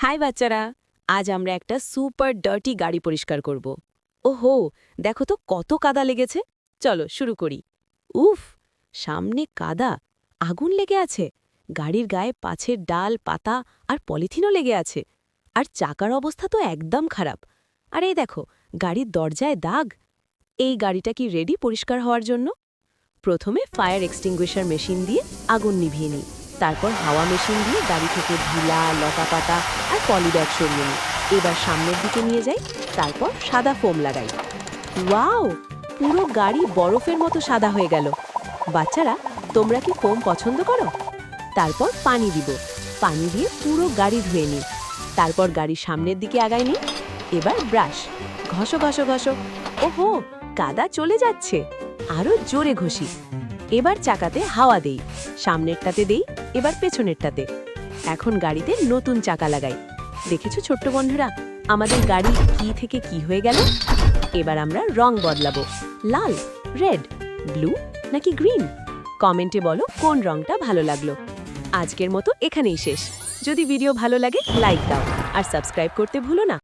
High বাচ্চারা, আজ আমরা একটা সুপার ডার্টি গাড়ি পরিষ্কার করব। ওহো, দেখো তো কত কাদা লেগেছে। চলো শুরু করি। উফ, সামনে কাদা, আগুন লেগে আছে। গাড়ির গায়ে পাছের ডাল, পাতা আর পলিথিনও লেগে আছে। আর চাকার অবস্থা তো একদম খারাপ। আর এই দেখো, গাড়ির দরজায় দাগ। এই গাড়িটা কি রেডি পরিষ্কার হওয়ার জন্য? প্রথমে ফায়ার এক্সটিংগুইশার মেশিন দিয়ে আগুন নিভিয়ে নিই। তারপর হাওয়া মেশিন দিয়ে গাড়ি থেকে ধুলা, লতাপাতা আর পলিব্যাগ সরিয়ে নিই। এবার সামনের দিকে নিয়ে যাই, তারপর সাদা ফোম লাগাই। ওয়াও, পুরো গাড়ি বরফের মতো সাদা হয়ে গেল। বাচ্চারা, তোমরা কি ফোম পছন্দ করো? তারপর পানি দিব। পানি দিয়ে পুরো গাড়ি ধুয়ে নিই। তারপর গাড়ির সামনের দিকে আগাই নিই। এবার ব্রাশ, ঘষো ঘষো ঘষো। ওহো, কাদা চলে যাচ্ছে। আরো জোরে ঘষি। এবার চাকাতে হাওয়া দেই। সামনেরটাতে দেই, এবার পেছনেরটাতে। এখন গাড়িতে নতুন চাকা লাগাই। দেখেছো ছোট্ট বন্ধুরা, আমাদের গাড়ি কি থেকে কি হয়ে গেল? এবার আমরা রং বদলাবো। লাল, রেড, ব্লু নাকি গ্রিন? কমেন্টে বলো কোন রংটা ভালো লাগলো। আজকের মতো এখানেই শেষ। যদি ভিডিও ভালো লাগে লাইক দাও আর সাবস্ক্রাইব করতে ভুলো না।